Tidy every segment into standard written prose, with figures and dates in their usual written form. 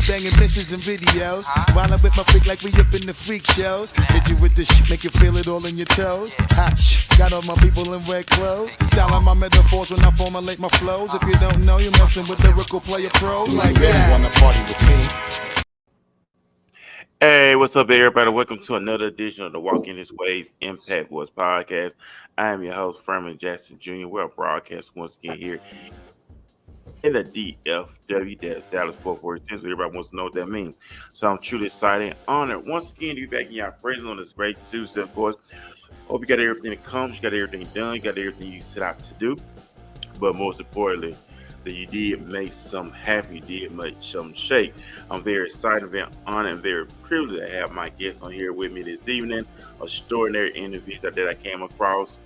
banging misses and videos. While I'm with my freak like we up in the freak shows. Hit you with the shit, make you feel it all in your toes. Hot shh, got all my people in red clothes. Styling my metaphors when I formulate my flows. If you don't know, you're messing with lyrical player pros like that. Wanna party with me? Hey, what's up, everybody? Welcome to another edition of the Walk in His Ways Impact Wars podcast. I am your host, Furman Jackson Jr. We're broadcast once again here in the DFW, that's Dallas Fort Worth. Everybody wants to know what that means. So I'm truly excited and honored once again to be back in your presence on this great Tuesday, of course. Hope you got everything that comes, you got everything done, you got everything you set out to do. But most importantly, that you did make some happy, did make some shake. I'm very excited, very honored, and very privileged to have my guest on here with me this evening. Extraordinary individual that I came across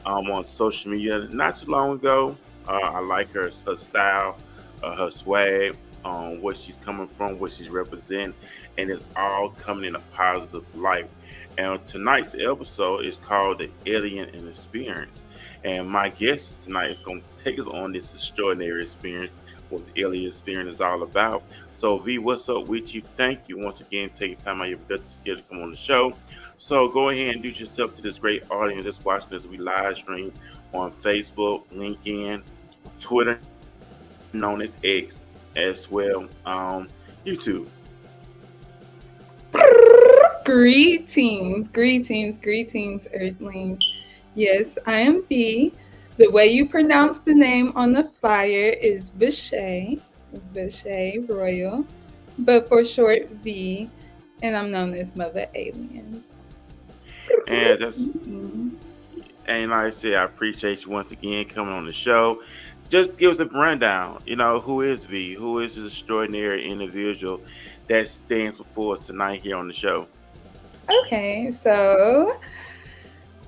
on social media not too long ago. I like her style, her swag, where she's coming from, what she's representing, and it's all coming in a positive light. And tonight's episode is called The Alien and Experience. And my guest tonight is going to take us on this extraordinary experience, what the alien experience is all about. So, V, what's up with you? Thank you once again for taking time out of your productive schedule to come on the show. So, go ahead and introduce yourself to this great audience that's watching us. We live stream on Facebook, LinkedIn, Twitter, known as X, as well, YouTube. Greetings, Earthlings. Yes, I am V. The way you pronounce the name on the flyer is Vesha Royal, but for short, V, and I'm known as Mother Alien. And like I said, I appreciate you once again coming on the show. Just give us a rundown. Who is V? Who is this extraordinary individual that stands before us tonight here on the show? Okay, so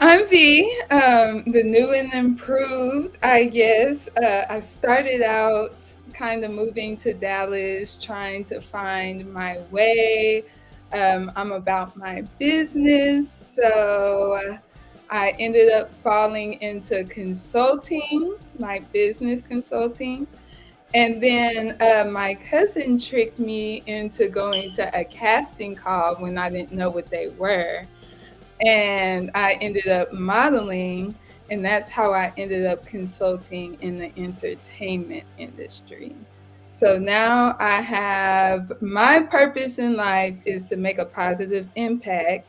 I'm V, the new and improved, I guess. I started out kind of moving to Dallas, trying to find my way. I'm about my business, so I ended up falling into consulting, like business consulting. And then my cousin tricked me into going to a casting call when I didn't know what they were. And I ended up modeling, and that's how I ended up consulting in the entertainment industry. So now I have my purpose in life is to make a positive impact.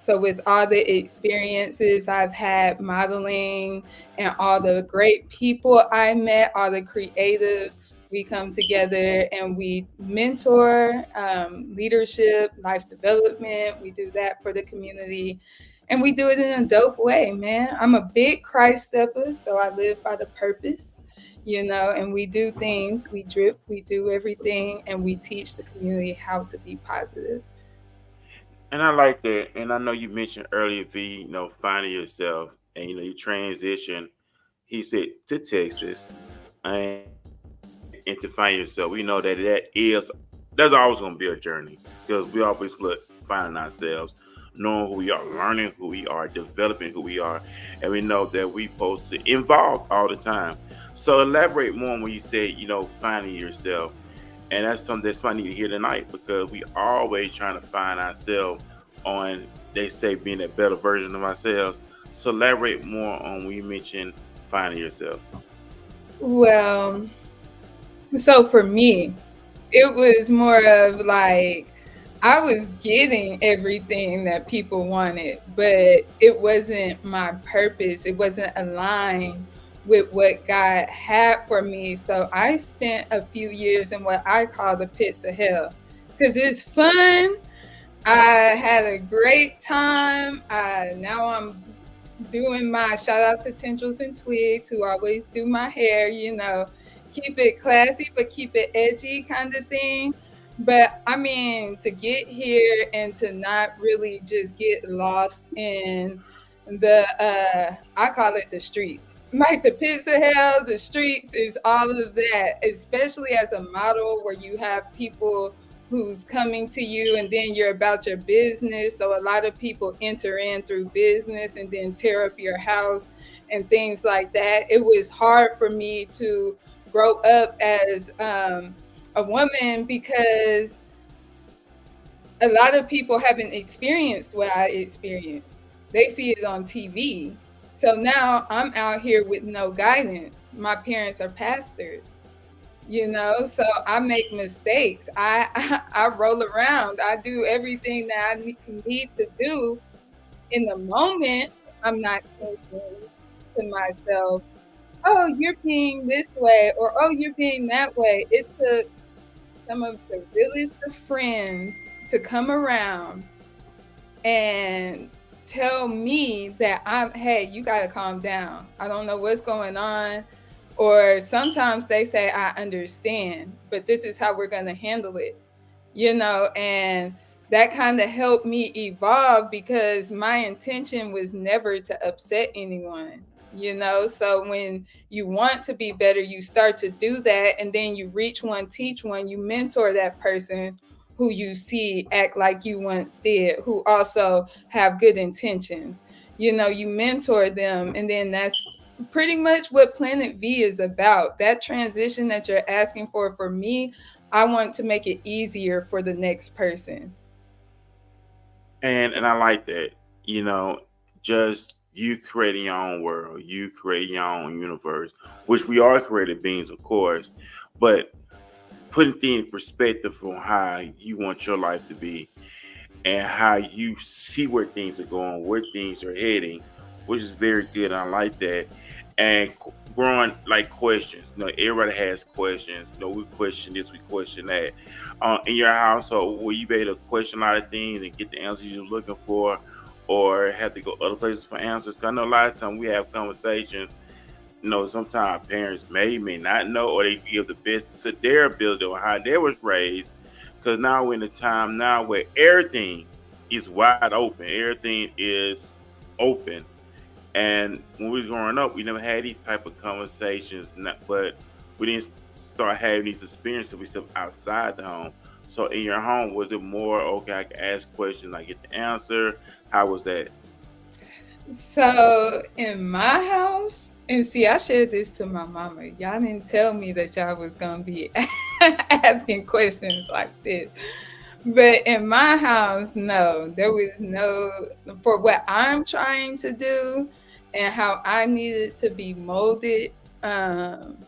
So with all the experiences I've had modeling and all the great people I met, all the creatives, we come together and we mentor leadership, life development. We do that for the community, and we do it in a dope way, man. I'm a big Christ stepper, so I live by the purpose, and we do things, we drip, we do everything, and we teach the community how to be positive. And I like that. And I know you mentioned earlier, V, finding yourself and, you transition, he said, to Texas and to find yourself. We know that there's always going to be a journey because we always look finding ourselves, knowing who we are, learning who we are, developing who we are. And we know that we supposed to involve all the time. So elaborate more on when you say, finding yourself. And that's something that somebody need to hear tonight because we always trying to find ourselves on, they say, being a better version of ourselves. So elaborate more on when you mention finding yourself. Well, so for me, it was more of like, I was getting everything that people wanted, but it wasn't my purpose. It wasn't aligned with what God had for me. So I spent a few years in what I call the pits of hell because it's fun. I had a great time. Now I'm doing my shout out to Tendrils and Twigs who always do my hair, keep it classy, but keep it edgy kind of thing. But I mean, to get here and to not really just get lost in the, I call it the streets, like the pits of hell, the streets is all of that, especially as a model where you have people who's coming to you and then you're about your business. So a lot of people enter in through business and then tear up your house and things like that. It was hard for me to grow up as a woman because a lot of people haven't experienced what I experienced. They see it on TV. So now I'm out here with no guidance. My parents are pastors, so I make mistakes. I roll around. I do everything that I need to do in the moment. I'm not thinking to myself, oh, you're being this way, or oh, you're being that way. It took some of the realest of friends to come around and tell me that hey, you got to calm down. I don't know what's going on. Or sometimes they say, I understand, but this is how we're going to handle it, and that kind of helped me evolve because my intention was never to upset anyone. So when you want to be better, you start to do that, and then you reach one, teach one, you mentor that person who you see act like you once did, who also have good intentions. You mentor them, and then that's pretty much what Planet V is about. That transition that you're asking for me, I want to make it easier for the next person. And I like that. You know, just you creating your own world, you create your own universe, which we are created beings, of course, but putting things in perspective on how you want your life to be and how you see where things are going, where things are heading, which is very good. I like that. And growing like questions. Everybody has questions. We question this, we question that. In your household, will you be able to question a lot of things and get the answers you're looking for, or have to go other places for answers? 'Cause I know a lot of times we have conversations. Sometimes parents may not know, or they give the best to their ability or how they was raised. Because now we're in a time now where everything is wide open, everything is open. And when we was growing up, we never had these type of conversations. But we didn't start having these experiences. We stepped outside the home. So in your home, was it more okay? I can ask questions, I get the answer. How was that? So in my house, and see, I shared this to my mama. Y'all didn't tell me that y'all was gonna be asking questions like this. But in my house, no, there was no, for what I'm trying to do and how I needed to be molded. Um,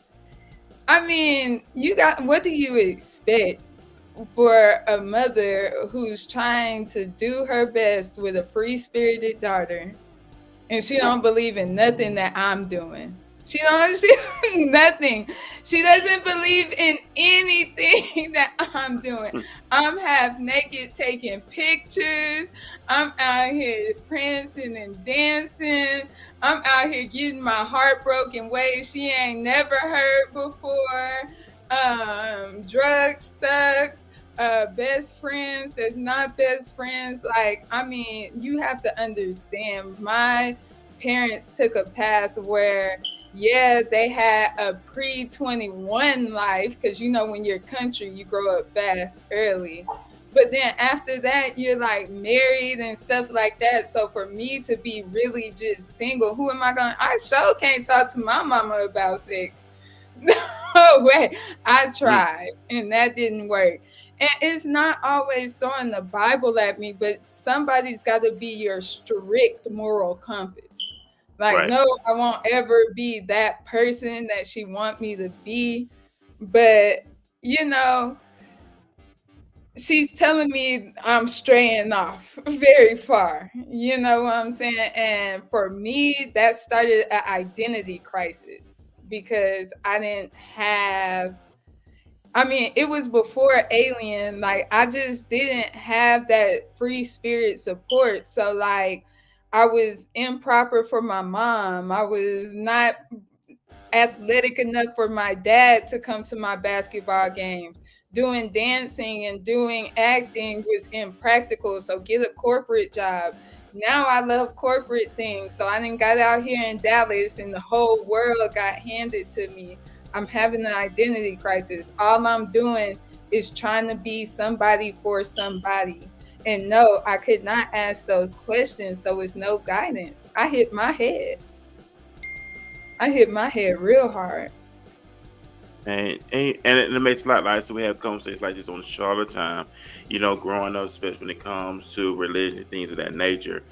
I mean, what do you expect for a mother who's trying to do her best with a free spirited daughter, and she don't believe in nothing that I'm doing? She nothing. She doesn't believe in anything that I'm doing. I'm half naked taking pictures. I'm out here prancing and dancing. I'm out here getting my heart broken ways she ain't never heard before. Drug stucks, best friends that's not best friends. Like, I mean, you have to understand, my parents took a path where, yeah, they had a pre-21 life, because when you're country, you grow up fast early. But then after that, you're like married and stuff like that. So for me to be really just single, who am I I sure can't talk to my mama about sex. No way. I Mm. tried and that didn't work. And it's not always throwing the Bible at me, but somebody's got to be your strict moral compass. Like, Right. no, I won't ever be that person that she want me to be. But, you know, she's telling me I'm straying off very far. You know what I'm saying? And for me, that started an identity crisis because I didn't have, I mean, it was before Alien. Like, I just didn't have that free spirit support. So, like, I was improper for my mom. I was not athletic enough for my dad to come to my basketball games. Doing dancing and doing acting was impractical. So get a corporate job. Now I love corporate things. So I didn't got out here in Dallas and the whole world got handed to me. I'm having an identity crisis. All I'm doing is trying to be somebody for somebody. And no, I could not ask those questions. So it's no guidance. I hit my head. I hit my head real hard. And it makes a lot like so we have conversations like this on the show all the time. Growing up, especially when it comes to religion and things of that nature,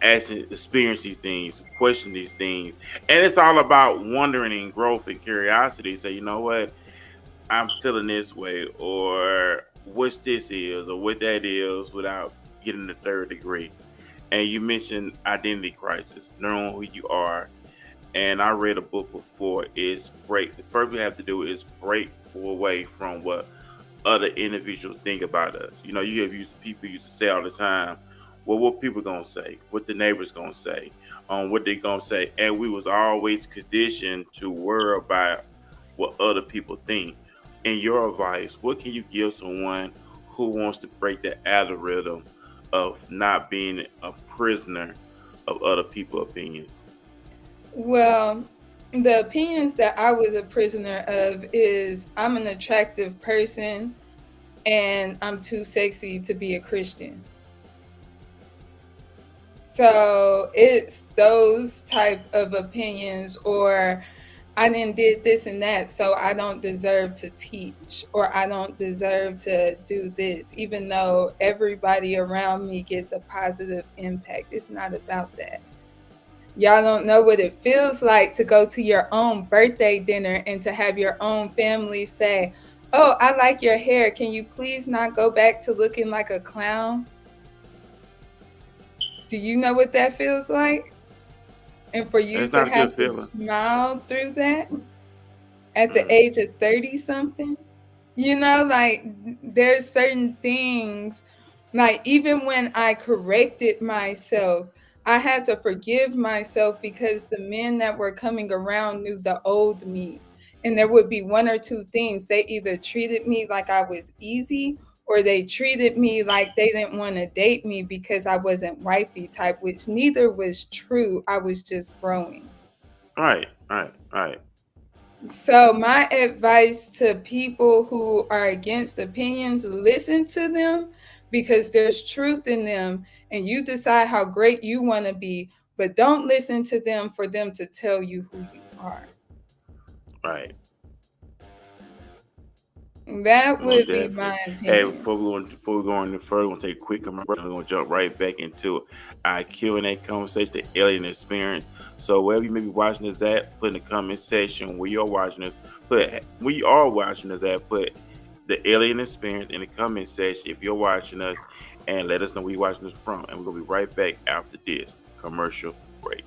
asking, experience these things, question these things, and it's all about wondering and growth and curiosity. So you know what, I'm feeling this way, or what's this is, or what that is, without getting the third degree. And you mentioned identity crisis, knowing who you are. And I read a book before. Is break. The first we have to do is break away from what other individuals think about us. You have used people used to say all the time, well, what people gonna say, what the neighbors gonna say, what they gonna say, and we was always conditioned to worry about what other people think. In your advice, what can you give someone who wants to break the algorithm of not being a prisoner of other people's opinions? Well, the opinions that I was a prisoner of is I'm an attractive person and I'm too sexy to be a Christian. So it's those type of opinions, or I didn't did this and that, so I don't deserve to teach, or I don't deserve to do this, even though everybody around me gets a positive impact. It's not about that. Y'all don't know what it feels like to go to your own birthday dinner and to have your own family say, "Oh, I like your hair. Can you please not go back to looking like a clown?" Do you know what that feels like? And for you It's to not a good have to feeling. smile through that at the Mm. age of 30 something? Like there's certain things, like even when I corrected myself, I had to forgive myself because the men that were coming around knew the old me. And there would be one or two things. They either treated me like I was easy, or they treated me like they didn't want to date me because I wasn't wifey type, which neither was true. I was just growing. Right, right, right. So, my advice to people who are against opinions, listen to them because there's truth in them, and you decide how great you want to be, but don't listen to them for them to tell you who you are. Right. That No, would be definitely. my Hey, opinion. before we go any further, we're gonna take a quick commercial. We're gonna jump right back into our Q&A conversation, the alien experience. So wherever you may be watching us at, put in the comment section where you're watching us. We are watching us at. Put the alien experience in the comment section if you're watching us, and let us know where you're watching us from. And we're gonna be right back after this commercial break.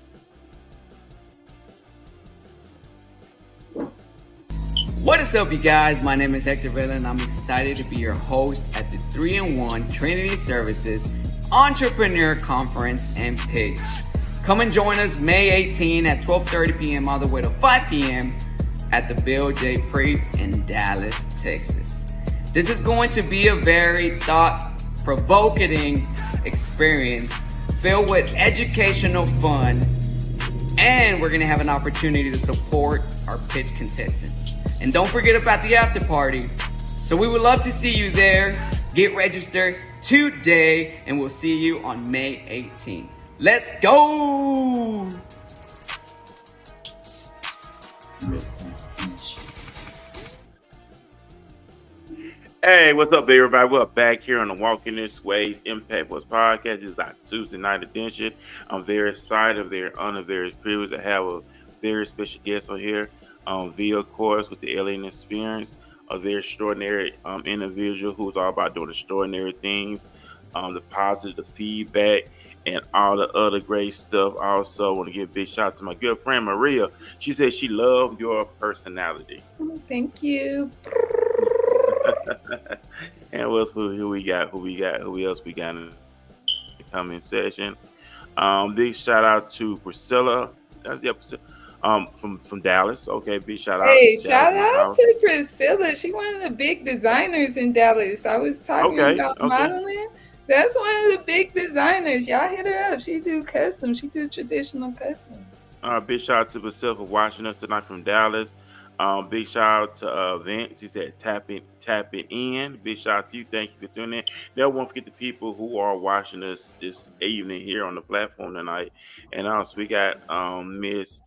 What is up, you guys? My name is Hector Vela, and I'm excited to be your host at the 3-in-1 Trinity Services Entrepreneur Conference and Pitch. Come and join us May 18 at 12:30 p.m. all the way to 5 p.m. at the Bill J. Priest in Dallas, Texas. This is going to be a very thought-provoking experience filled with educational fun, and we're going to have an opportunity to support our pitch contestants. And don't forget about the after party. So we would love to see you there. Get registered today, and we'll see you on May 18th. Let's go! Hey, what's up, everybody? We're back here on the Walking This Way Impact What's podcast. This is our Tuesday night edition. I'm very excited, very honored, very privileged to have a very special guest on here. Via, of course, with the alien experience, a very extraordinary individual who's all about doing extraordinary things, the positive feedback, and all the other great stuff. I also want to give a big shout out to my good friend Maria. She said she loved your personality. Oh, thank you. And who we got? Who else we got in the coming session? Big shout out to Priscilla. That's the episode. From Dallas. Okay, big shout out Hey, Dallas shout in the out house. to Priscilla. She one of the big designers in Dallas. I was talking Okay, about okay. modeling. That's one of the big designers. Y'all hit her up. She do custom. She do traditional custom. Big shout out to Priscilla for watching us tonight from Dallas. Big shout out to Vince. He said tap it in. Big shout out to you. Thank you for tuning in. Never won't forget the people who are watching us this evening here on the platform tonight. And also we got Miss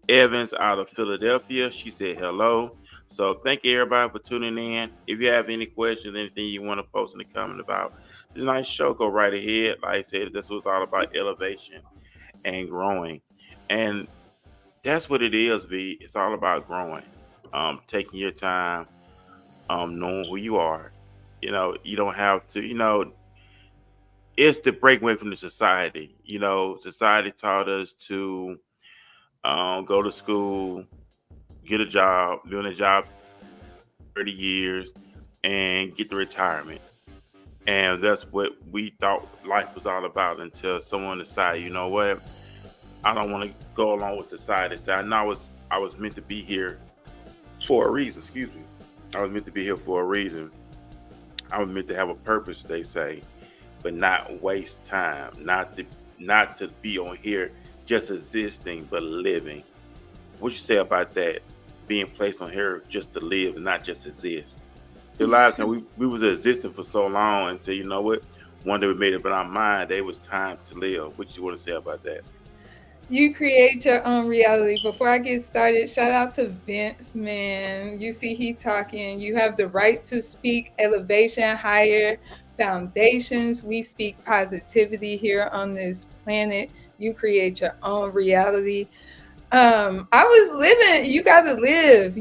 Evans out of Philadelphia. She said hello. So thank you everybody for tuning in. If you have any questions, anything you want to post in the comment about this nice show, go right ahead. Like I said, this was all about elevation and growing. And that's what it is, V. It's all about growing. Taking your time, knowing who you are. You don't have to, it's the break away from the society. Society taught us to go to school, get a job, doing a job 30 years, and get the retirement. And that's what we thought life was all about until someone decided, you know what, I don't want to go along with society. So I know I was meant to be here for a reason. Excuse me. I was meant to be here for a reason. I was meant to have a purpose, they say, but not waste time, not to be on here just existing but living. What you say about that? Being placed on here just to live and not just exist. A lot of time we was existing for so long until you know what? One day we made up in our mind that it was time to live. What you want to say about that? You create your own reality. Before I get started, shout out to Vince, man. You see, he talking. You have the right to speak elevation, higher foundations. We speak positivity here on this planet. You create your own reality. I was living, you got to live,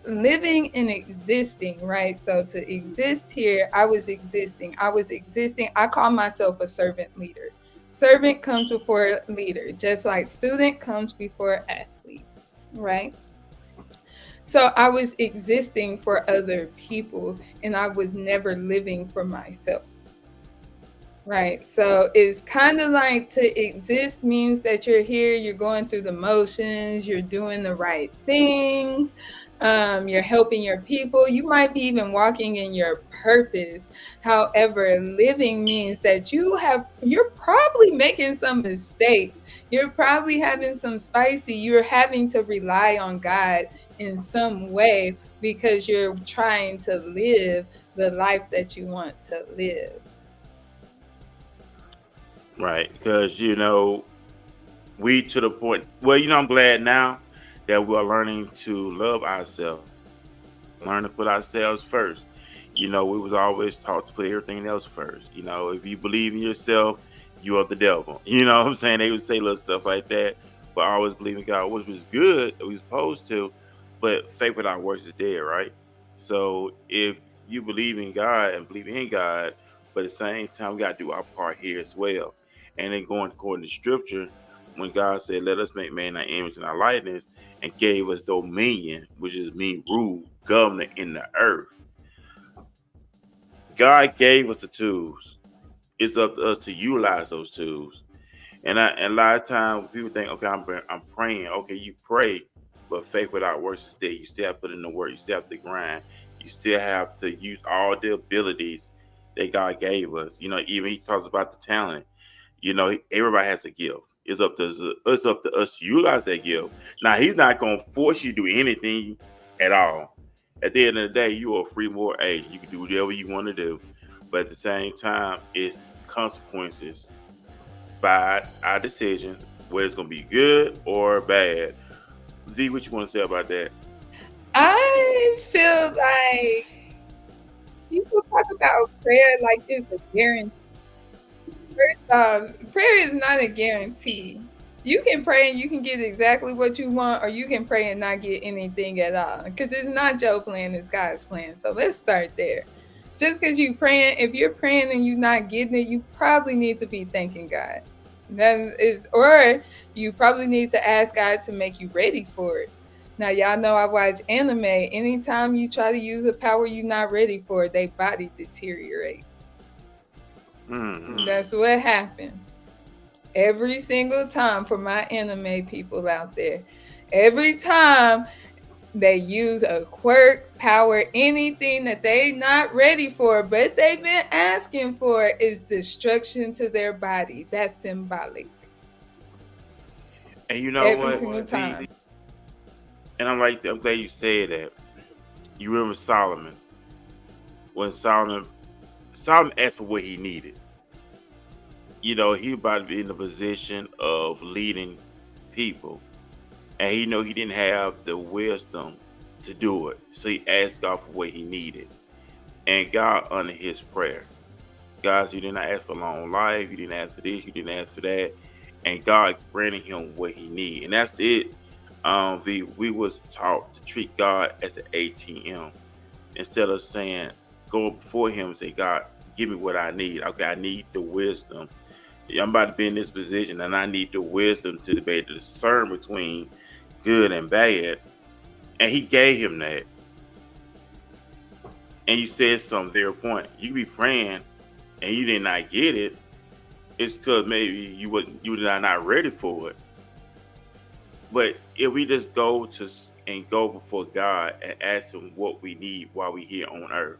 living and existing, right? So to exist here, I was existing. I call myself a servant leader. Servant comes before leader, just like student comes before athlete, right? So I was existing for other people and I was never living for myself. Right. So it's kind of like to exist means that you're here, you're going through the motions, you're doing the right things, you're helping your people. You might be even walking in your purpose. However, living means that you're probably making some mistakes. You're probably having some spicy. You're having to rely on God in some way because you're trying to live the life that you want to live. Right. Because, we to the point, well, I'm glad now that we're learning to love ourselves, learn to put ourselves first. We was always taught to put everything else first. If you believe in yourself, you are the devil. You know what I'm saying? They would say little stuff like that, but I always believe in God, which was good, that we supposed to, but faith without works is dead, right? So if you believe in God and believe in God, but at the same time, we got to do our part here as well. And then going according to scripture, when God said, let us make man in our image and our likeness, and gave us dominion, which is mean rule, governor in the earth. God gave us the tools. It's up to us to utilize those tools. And a lot of times people think, okay, I'm praying. Okay, you pray, but faith without works is dead. You still have to put in the work. You still have to grind. You still have to use all the abilities that God gave us. Even he talks about the talent. Everybody has a gift. It's up to us to utilize that gift. Now he's not gonna force you to do anything at all. At the end of the day, you are a free moral agent. You can do whatever you want to do, but at the same time, it's consequences by our decisions, whether it's gonna be good or bad. Z, what you want to say about that? I feel like people talk about prayer like it's a guarantee. First off, prayer is not a guarantee. You can pray and you can get exactly what you want, or you can pray and not get anything at all. Because it's not your plan, it's God's plan. So let's start there. Just because you praying, if you're praying and you're not getting it, you probably need to be thanking God. Or you probably need to ask God to make you ready for it. Now, y'all know I watch anime. Anytime you try to use a power you're not ready for, their body deteriorate. Mm-hmm. That's what happens every single time for my anime people out there. Every time they use a quirk, power, anything that they not ready for, but they've been asking for, is destruction to their body. That's symbolic. And you know Every what? single time. And I'm glad you said that. You remember Solomon when Solomon asked for what he needed. He about to be in the position of leading people, and he didn't have the wisdom to do it. So he asked God for what he needed. And God honored his prayer. God, you did not ask for long life, you didn't ask for this, you didn't ask for that. And God granted him what he needed. And that's it. We was taught to treat God as an ATM instead of saying, go before him and say, God, give me what I need. Okay, I need the wisdom. I'm about to be in this position and I need the wisdom to be able to discern between good and bad. And he gave him that. And you said something very important. You be praying and you did not get it. It's because maybe you were not ready for it. But if we just go before God and ask him what we need while we here on earth.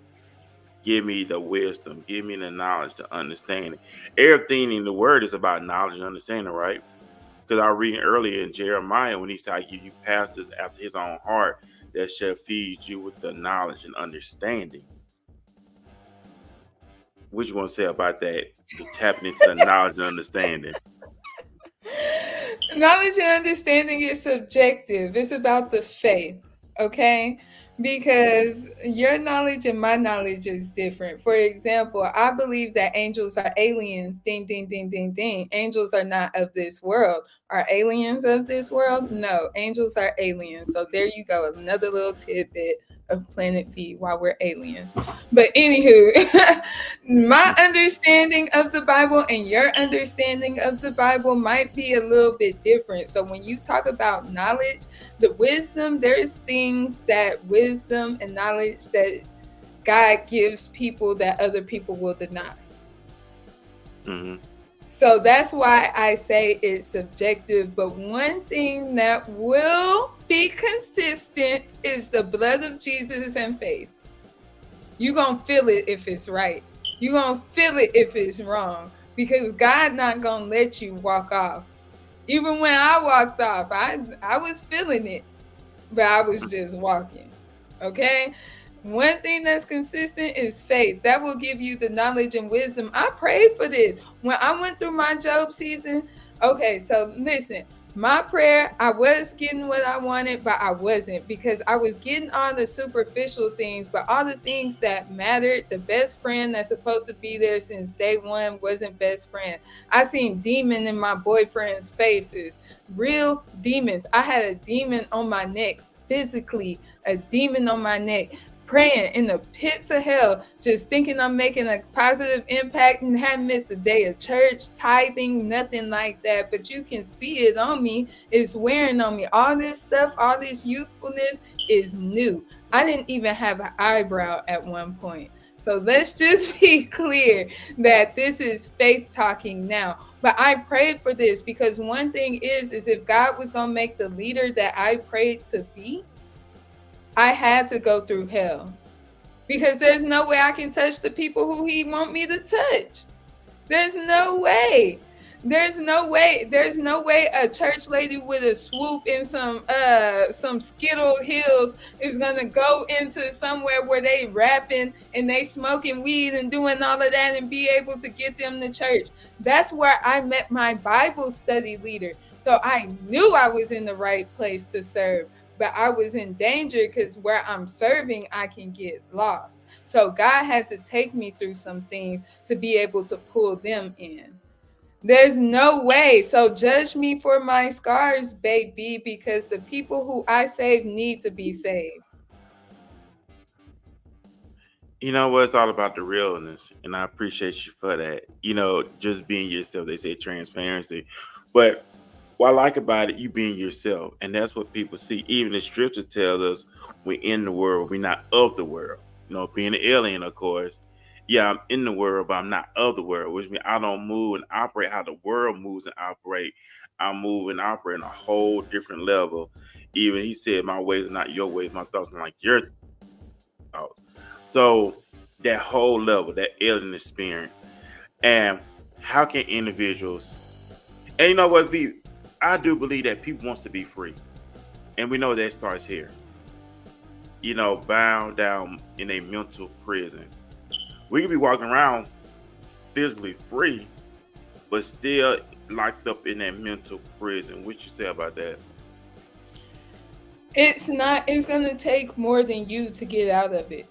Give me the wisdom, give me the knowledge, the understanding. Everything in the word is about knowledge and understanding, right? Because I read earlier in Jeremiah when he said, I give you pastors after his own heart that shall feed you with the knowledge and understanding. What you want to say about that? To tapping into the knowledge and understanding. Knowledge and understanding is subjective. It's about the faith, okay? Because your knowledge and my knowledge is different. For example, I believe that angels are aliens. Ding, ding, ding, ding, ding. Angels are not of this world. Are aliens of this world? No, angels are aliens. So there you go. Another little tidbit of Planet V while we're aliens. But anywho, my understanding of the Bible and your understanding of the Bible might be a little bit different. So when you talk about knowledge, the wisdom, there's things that wisdom and knowledge that God gives people that other people will deny. Mm-hmm. So that's why I say it's subjective. But one thing that will be consistent is the blood of Jesus and faith. You're going to feel it if it's right. You're going to feel it if it's wrong. Because God not going to let you walk off. Even when I walked off, I was feeling it. But I was just walking. Okay? One thing that's consistent is faith. That will give you the knowledge and wisdom. I prayed for this. When I went through my Job season, okay, so listen, my prayer, I was getting what I wanted, but I wasn't because I was getting all the superficial things, but all the things that mattered, the best friend that's supposed to be there since day one wasn't best friend. I seen demon in my boyfriend's faces, real demons. I had a demon on my neck, physically, a demon on my neck, praying in the pits of hell, just thinking I'm making a positive impact and hadn't missed a day of church, tithing, nothing like that. But you can see it on me. It's wearing on me. All this stuff, all this youthfulness is new. I didn't even have an eyebrow at one point. So let's just be clear that this is faith talking now. But I prayed for this because one thing is if God was going to make the leader that I prayed to be, I had to go through hell because there's no way I can touch the people who he want me to touch. There's no way. There's no way a church lady with a swoop in some Skittle Hills is gonna go into somewhere where they rapping and they smoking weed and doing all of that and be able to get them to church. That's where I met my Bible study leader. So I knew I was in the right place to serve. But I was in danger because where I'm serving, I can get lost. So God had to take me through some things to be able to pull them in. There's no way. So judge me for my scars, baby, because the people who I save need to be saved. You know what? It's all about the realness, and I appreciate you for that. Just being yourself. They say transparency, but what I like about it, you being yourself, and that's what people see. Even the scripture tells us we're in the world, we're not of the world. Being an alien, of course. Yeah, I'm in the world, but I'm not of the world, which means I don't move and operate how the world moves and operate. I move and operate on a whole different level. Even he said, "My ways are not your ways, my thoughts are like your thoughts." So that whole level, that alien experience, and how can individuals? And you know what, V? I do believe that people wants to be free. And we know that starts here. Bound down in a mental prison. We could be walking around physically free, but still locked up in that mental prison. What you say about that? It's not, it's gonna take more than you to get out of it.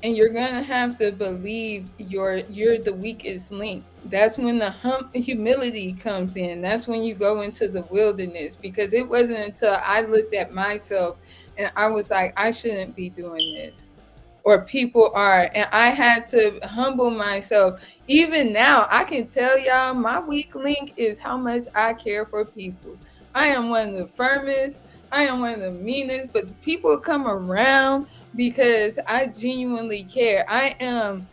And you're gonna have to believe you're the weakest link. That's when the humility comes in. That's when you go into the wilderness, because it wasn't until I looked at myself and I was like, I shouldn't be doing this, or people are, and I had to humble myself. Even now I can tell y'all my weak link is how much I care for people. I am one of the firmest, I am one of the meanest, but the people come around because I genuinely care. I am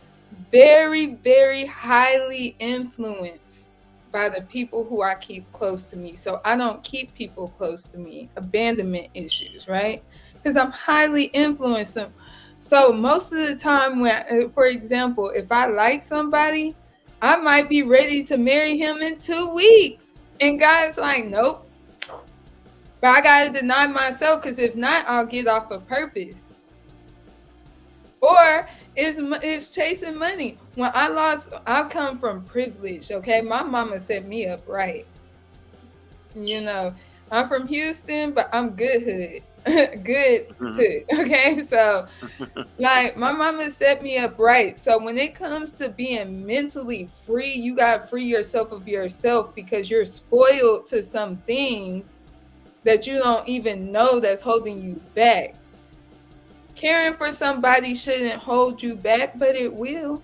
very, very highly influenced by the people who I keep close to me. So I don't keep people close to me. Abandonment issues, right? Because I'm highly influenced them. So most of the time, when, for example, if I like somebody, I might be ready to marry him in 2 weeks. And guys like, nope. But I gotta deny myself, because if not, I'll get off of purpose. Or it's chasing money. When I come from privilege, okay? My mama set me up right. You know, I'm from Houston, but I'm good hood. Good Mhm. hood. Okay. So like my mama set me up right. So when it comes to being mentally free, you gotta free yourself of yourself, because you're spoiled to some things that you don't even know that's holding you back. Caring for somebody shouldn't hold you back, but it will.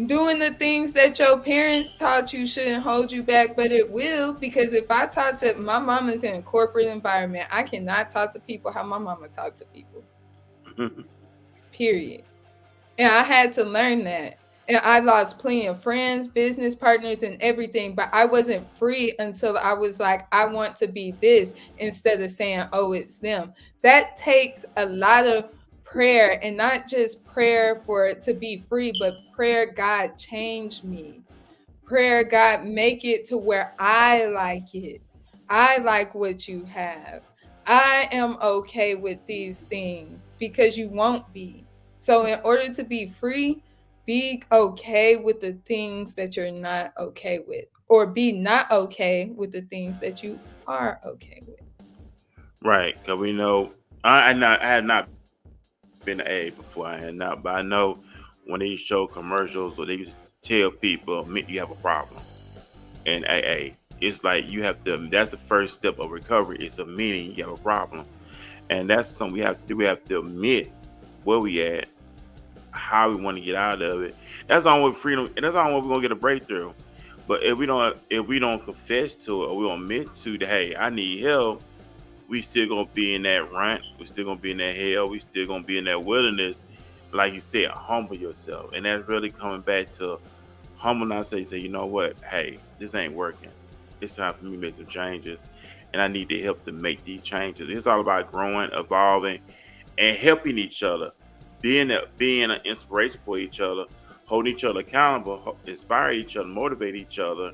Doing the things that your parents taught you shouldn't hold you back, but it will. Because if I talk to, my mama's in a corporate environment, I cannot talk to people how my mama talked to people, period. And I had to learn that. And I lost plenty of friends, business partners, and everything. But I wasn't free until I was like, I want to be this, instead of saying, oh, it's them. That takes a lot of prayer, and not just prayer for it to be free, but prayer, God, change me. Prayer, God, make it to where I like it. I like what you have. I am okay with these things, because you won't be. So, in order to be free, be okay with the things that you're not okay with, or be not okay with the things that you are okay with. Right, because we know I had not been to A before. I had not, but I know when they show commercials or they used to tell people, "Admit you have a problem." In AA, it's like you have to. That's the first step of recovery. It's admitting you have a problem, and that's something we have to do. We have to admit where we at, how we want to get out of it. That's the only way freedom, and that's the only way we're gonna get a breakthrough. But if we don't confess to it, or we don't admit to that, hey, I need help, we still gonna be in that rant. We still gonna be in that hell. We still gonna be in that wilderness. Like you said, humble yourself, and that's really coming back to humble. Not say, you know what? Hey, this ain't working. It's time for me to make some changes, and I need to help to make these changes. It's all about growing, evolving, and helping each other, being an inspiration for each other, holding each other accountable, inspire each other, motivate each other,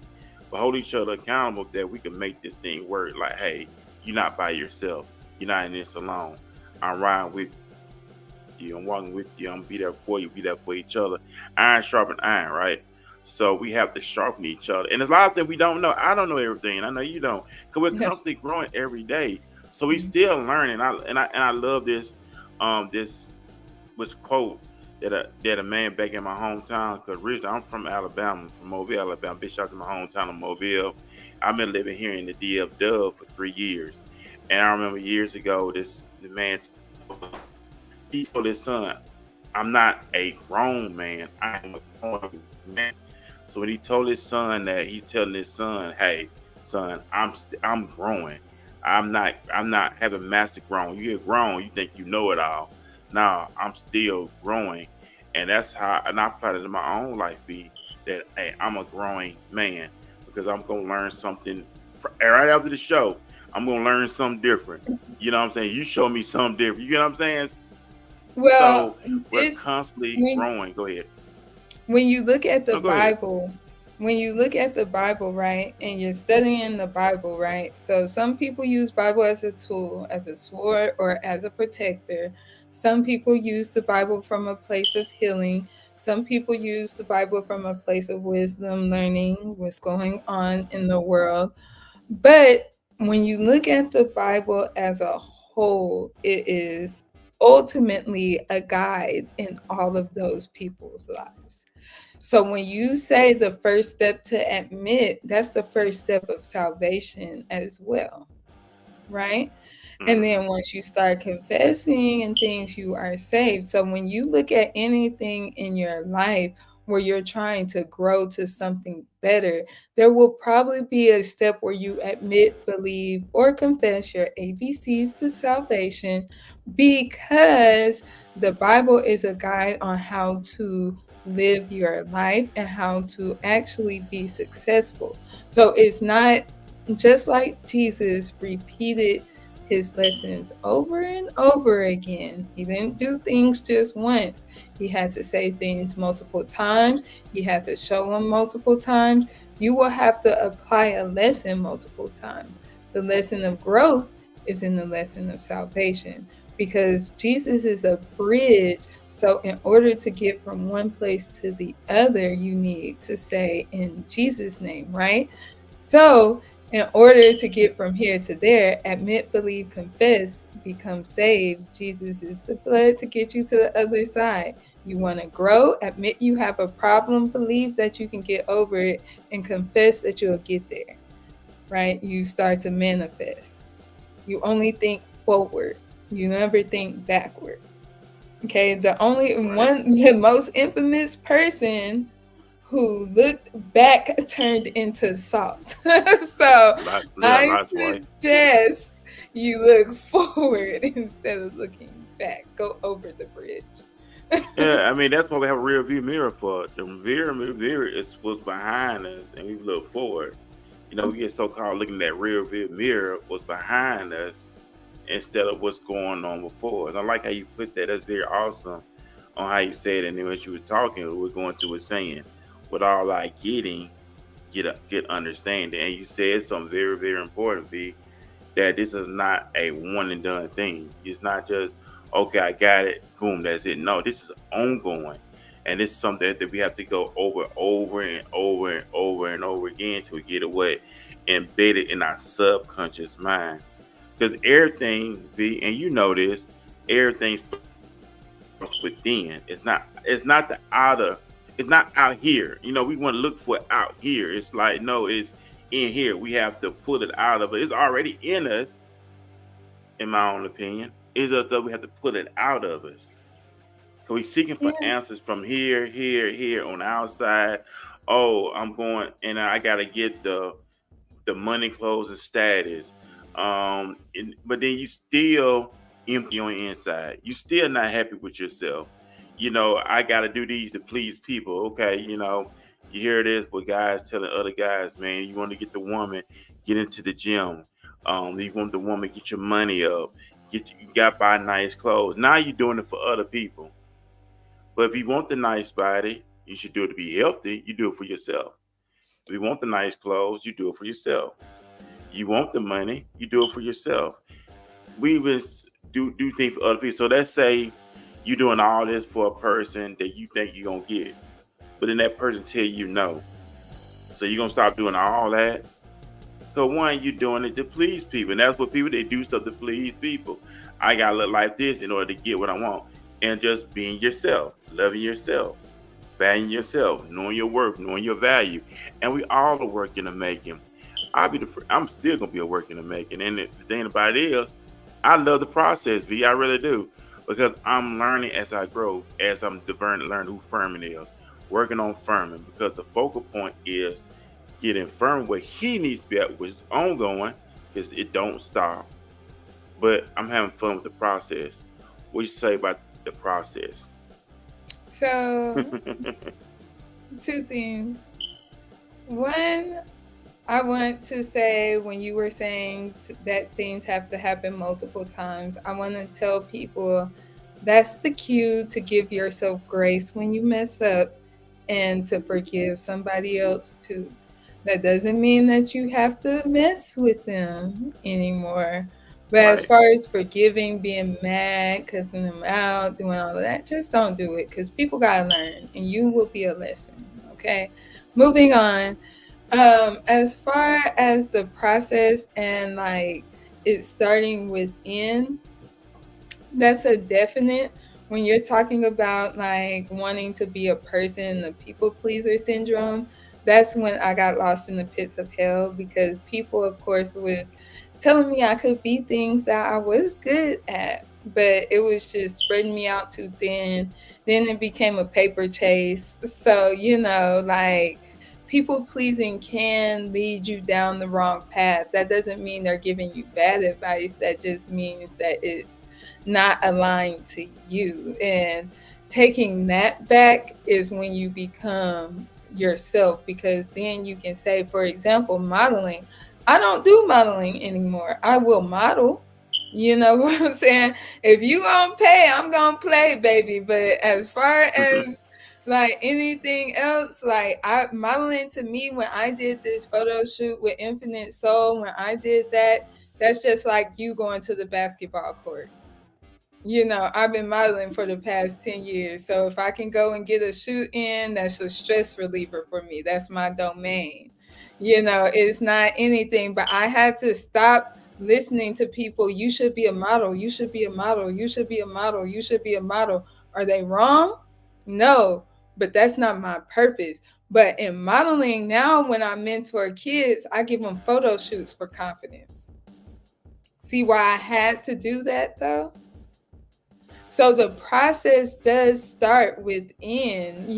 but hold each other accountable that we can make this thing work. Like, hey, you're not by yourself. You're not in this alone. I'm riding with you. I'm walking with you. I'm gonna be there for you. Be there for each other. Iron sharpen iron, right? So we have to sharpen each other. And there's a lot of things we don't know. I don't know everything. I know you don't, because we're Yeah. constantly growing every day. So we still learning. I love this was quote that a man back in my hometown. Because originally I'm from Alabama, from Mobile, Alabama. Big shout out to my hometown of Mobile. I've been living here in the DF Dub for 3 years, and I remember years ago the man he told his son, "I'm not a grown man. I'm a grown man." So when he told his son that, he telling his son, "Hey, son, I'm growing. I'm not having master grown. You get grown, you think you know it all. Now I'm still growing." And that's how, and I applied it to my own life. Be that, hey, I'm a growing man, because I'm gonna learn something right after the show. I'm gonna learn something different. You know what I'm saying? You show me something different. You know what I'm saying? Well, So we're it's constantly when growing. Go ahead. when you look at the No, go ahead. Bible, when you look at the Bible, right, and you're studying the Bible, right? So some people use Bible as a tool, as a sword, or as a protector. Some people use the Bible from a place of healing. Some people use the Bible from a place of wisdom, learning what's going on in the world. But when you look at the Bible as a whole, it is ultimately a guide in all of those people's lives. So when you say the first step to admit, that's the first step of salvation as well, right? And Mm-hmm. then once you start confessing and things, you are saved. So when you look at anything in your life where you're trying to grow to something better, there will probably be a step where you admit, believe, or confess your ABCs to salvation, because the Bible is a guide on how to live your life and how to actually be successful. So it's not just like Jesus repeated his lessons over and over again. He didn't do things just once. He had to say things multiple times. He had to show them multiple times. You will have to apply a lesson multiple times. The lesson of growth is in the lesson of salvation, because Jesus is a bridge. So, in order to get from one place to the other, you need to say in Jesus' name, right? So, in order to get from here to there, admit, believe, confess, become saved. Jesus is the blood to get you to the other side. You want to grow, admit you have a problem, believe that you can get over it, and confess that you'll get there, right? You start to manifest. You only think forward, you never think backward. Okay, the only Right. one, the most infamous person who looked back turned into salt. So Yeah, I Lot's wife. suggest you look forward instead of looking back. Go over the bridge. Yeah, I mean that's what we have a rear view mirror for. The mirror is what's behind us, and we look forward. We get so caught looking at that rear view mirror, what's behind us, instead of what's going on before us. I like how you put that. That's very awesome on how you said it. And then as you were talking, we're going to was saying, with all our getting, get understanding. And you said something very, very important, V, that this is not a one and done thing. It's not just, okay, I got it, boom, that's it. No, this is ongoing. And it's something that we have to go over and over and over and over again to get it what embedded in our subconscious mind. Because everything, V, and you know this, everything starts within. It's not the outer, it's not out here. We want to look for it out here. It's like, no, it's in here. We have to pull it out of it. It's already in us, in my own opinion. It's just that we have to pull it out of us. Because we're seeking for Yeah. answers from here, here, here on the outside. Oh, I'm going and I gotta get the money, clothes, and status. But then you still empty on the inside. You still not happy with yourself. I got to do these to please people. Okay, you hear this with guys telling other guys, man, you want to get the woman, get into the gym. You want the woman, get your money up. You got to buy nice clothes. Now you're doing it for other people. But if you want the nice body, you should do it to be healthy. You do it for yourself. If you want the nice clothes, you do it for yourself. You want the money, you do it for yourself. We even do things for other people. So let's say you're doing all this for a person that you think you're gonna get, but then that person tell you no. So you're gonna stop doing all that. So one, you're doing it to please people, and that's what people they do stuff to please people. I gotta look like this in order to get what I want, and just being yourself, loving yourself, valuing yourself, knowing your worth, knowing your value, and we all are working to making. I'm still gonna be a work in the making. And the thing about it is, I love the process, V. I really do, because I'm learning as I grow, as I'm learning who Furman is, working on Furman, because the focal point is getting Furman where he needs to be at, which is ongoing, because it don't stop. But I'm having fun with the process. What you say about the process? So, two things. One, I want to say, when you were saying that things have to happen multiple times, I want to tell people that's the cue to give yourself grace when you mess up and to forgive somebody else too. That doesn't mean that you have to mess with them anymore. But as Right. far as forgiving, being mad, cussing them out, doing all of that, just don't do it, because people got to learn and you will be a lesson. Okay. Moving on. As far as the process and like it starting within, that's a definite. When you're talking about like wanting to be a person, the people pleaser syndrome, that's when I got lost in the pits of hell because people, of course, was telling me I could be things that I was good at, but it was just spreading me out too thin. Then it became a paper chase. So, like people pleasing can lead you down the wrong path. That doesn't mean they're giving you bad advice. That just means that it's not aligned to you. And taking that back is when you become yourself, because then you can say, for example, modeling. I don't do modeling anymore. I will model. You know what I'm saying? If you gonna pay, I'm gonna play, baby. But as far as like anything else, like I modeling to me, when I did this photo shoot with Infinite Soul, when I did that, that's just like you going to the basketball court. I've been modeling for the past 10 years. So if I can go and get a shoot in, that's a stress reliever for me. That's my domain. It's not anything, but I had to stop listening to people. You should be a model. You should be a model. You should be a model. You should be a model. Are they wrong? No, but that's not my purpose. But in modeling now, when I mentor kids, I give them photo shoots for confidence. See why I had to do that though? So the process does start within,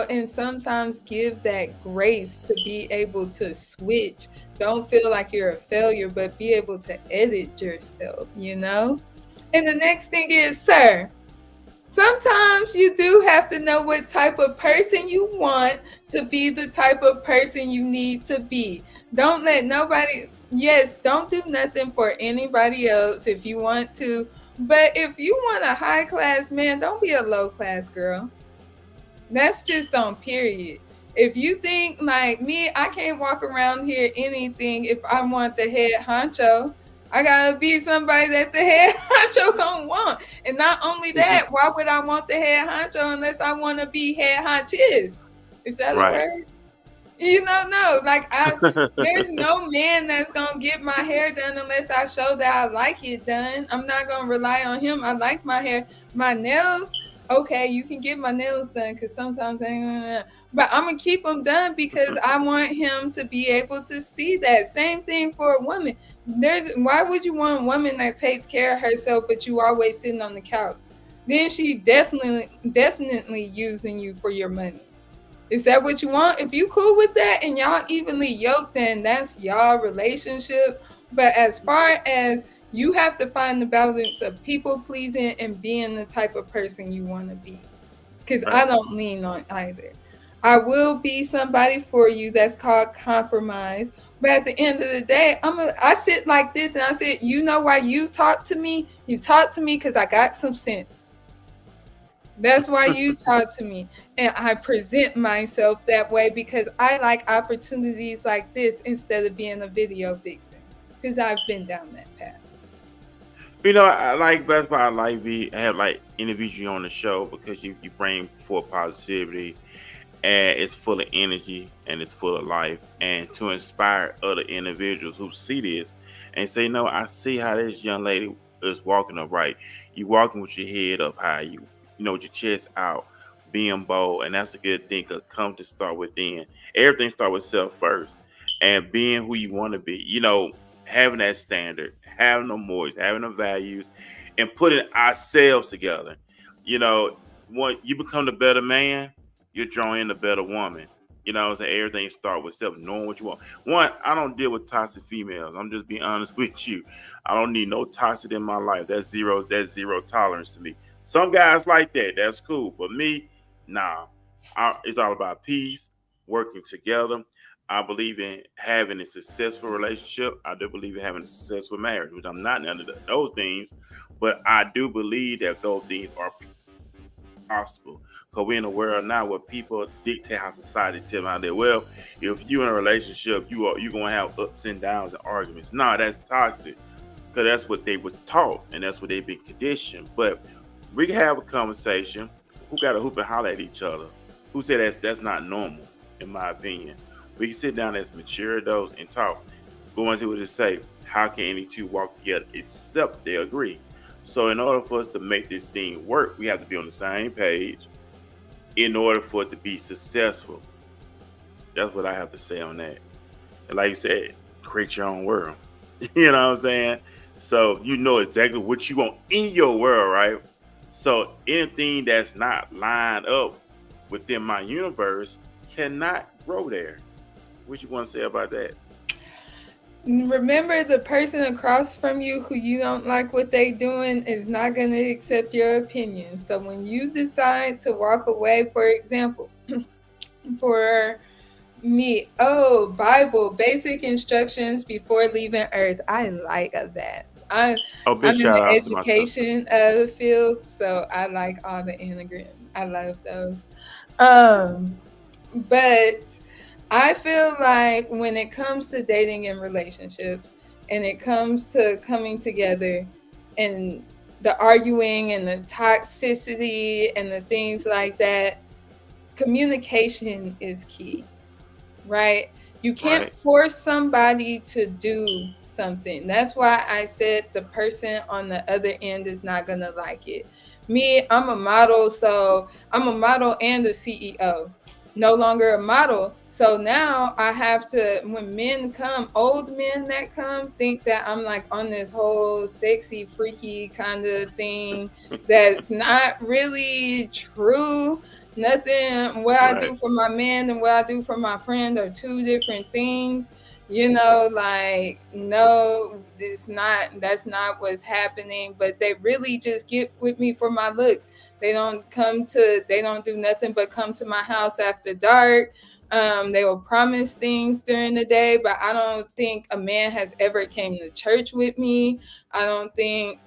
and sometimes give that grace to be able to switch. Don't feel like you're a failure, but be able to edit yourself. And the next thing is, sir, sometimes you do have to know what type of person you want to be the type of person you need to be. Don't let nobody, yes, don't do nothing for anybody else if you want to. But if you want a high class man, don't be a low class girl. That's just on period. If you think like me, I can't walk around here anything if I want the head honcho. I gotta be somebody that the head honcho gonna want. And not only that, why would I want the head honcho unless I want to be head honchis? Is that a Right. word? No. Like there's no man that's gonna get my hair done unless I show that I like it done. I'm not gonna rely on him. I like my hair, my nails. Okay, you can get my nails done because sometimes but I'm gonna keep them done because I want him to be able to see that. Same thing for a woman. Why would you want a woman that takes care of herself but you always sitting on the couch? Then she's definitely using you for your money. Is that what you want? If you cool with that and y'all evenly yoked, then that's y'all relationship. But as far as you have to find the balance of people pleasing and being the type of person you want to be. Because I don't lean on either. I will be somebody for you, that's called compromise. But at the end of the day, I sit like this and I said, you know why you talk to me? You talk to me because I got some sense. That's why you talk to me. And I present myself that way because I like opportunities like this instead of being a video vixen. Because I've been down that path. I like that's why I like have like interviews you on the show because you bring forth positivity and it's full of energy and it's full of life and to inspire other individuals who see this and say, no, I see how this young lady is walking upright. You walking with your head up high, with your chest out, being bold, and that's a good thing because come to start within. Everything start with self first and being who you want to be. Having that standard, having the morals, having the values, and putting ourselves together. When you become the better man, you're drawing the better woman. So everything start with self, knowing what you want. One, I don't deal with toxic females. I'm just being honest with you. I don't need no toxic in my life. That's zero tolerance to me. Some guys like that. That's cool. But me, nah. It's all about peace, working together. I believe in having a successful relationship. I do believe in having a successful marriage, which I'm not none of those things. But I do believe that those things are possible. Because we're in a world now where people dictate how society tell them how they well. If you in a relationship, you gonna have ups and downs and arguments. No, that's toxic. Because that's what they were taught and that's what they've been conditioned. But we can have a conversation. Who got to hoop and holler at each other? Who said that's not normal, in my opinion? We can sit down as mature adults and talk. Going to it to say, how can any two walk together except they agree? So in order for us to make this thing work, we have to be on the same page in order for it to be successful. That's what I have to say on that. And like you said, create your own world. You know what I'm saying? So you know exactly what you want in your world, right? So anything that's not lined up within my universe cannot grow there. What you want to say about that? Remember, the person across from you who you don't like what they doing is not going to accept your opinion. So when you decide to walk away, for example, for me, oh, Bible, basic instructions before leaving Earth. I like that. Oh, big I'm in shout the out to my sister. education field, so I like all the anagrams. I love those. But I feel like when it comes to dating and relationships, and it comes to coming together, and the arguing and the toxicity and the things like that, communication is key, right? You can't Right, force somebody to do something. That's why I said the person on the other end is not going to like it. Me, I'm a model, so I'm a model and a CEO. No longer a model. So now I have to, when men come, old men that come, think that I'm like on this whole sexy, freaky kind of thing that's not really true. Nothing, what I right, do for my man and what I do for my friend are two different things. Like, no, that's not what's happening. But they really just get with me for my looks. They don't do nothing but come to my house after dark. They will promise things during the day, but I don't think a man has ever came to church with me. I don't think,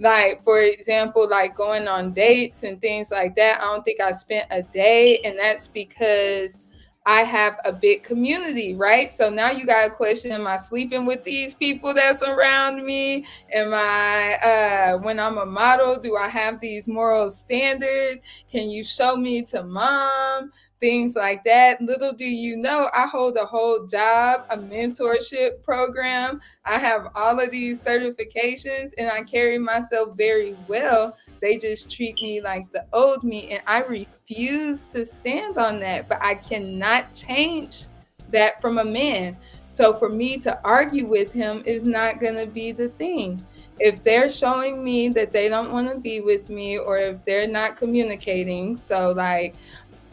like, for example, like going on dates and things like that. I don't think I spent a day, and that's because I have a big community, right? So now you got a question: am I sleeping with these people that's around me? Am I, when I'm a model, do I have these moral standards? Can you show me to mom? Things like that. Little do you know, I hold a whole job, a mentorship program. I have all of these certifications and I carry myself very well. They just treat me like the old me, and I refuse to stand on that. But I cannot change that from a man. So for me to argue with him is not going to be the thing. If they're showing me that they don't want to be with me, or if they're not communicating, so like,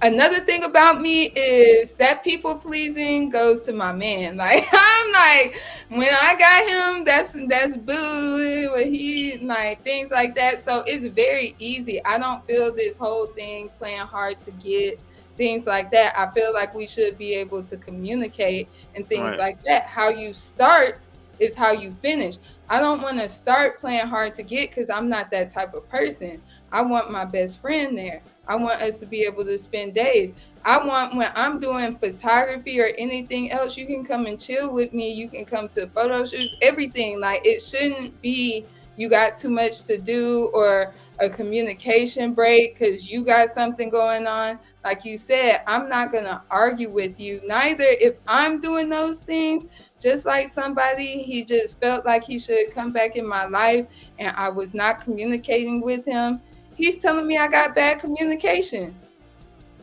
another thing about me is that people pleasing goes to my man. Like, I'm like, when I got him, that's boo. When he, like, things like that. So it's very easy. I don't feel this whole thing playing hard to get, things like that. I feel like we should be able to communicate and things right, like that. How you start is how you finish. I don't want to start playing hard to get, because I'm not that type of person. I want my best friend there. I want us to be able to spend days. I want, when I'm doing photography or anything else, you can come and chill with me. You can come to photo shoots, everything. Like, it shouldn't be you got too much to do, or a communication break because you got something going on. Like you said, I'm not going to argue with you. Neither if I'm doing those things, just like somebody, he just felt like he should come back in my life and I was not communicating with him. He's telling me I got bad communication.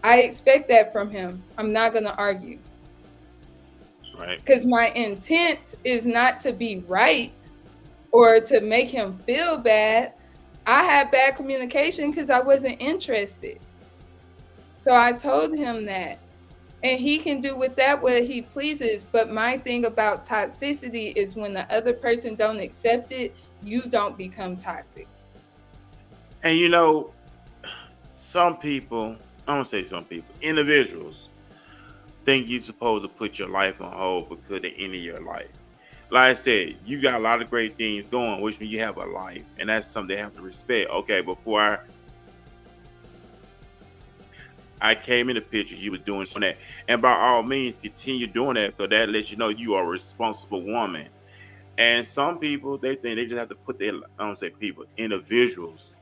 I expect that from him. I'm not going to argue, right. because my intent is not to be right or to make him feel bad. I had bad communication because I wasn't interested. So I told him that. And he can do with that what he pleases. But my thing about toxicity is when the other person don't accept it, you don't become toxic. And some people, I don't say some people, individuals think you're supposed to put your life on hold because the end of your life. Like I said, you got a lot of great things going, which means you have a life, and that's something they have to respect. Okay, before I came in the picture, you were doing that, and by all means, continue doing that, because that lets you know you are a responsible woman. And some people, they think they just have to put their, I don't say people, individuals,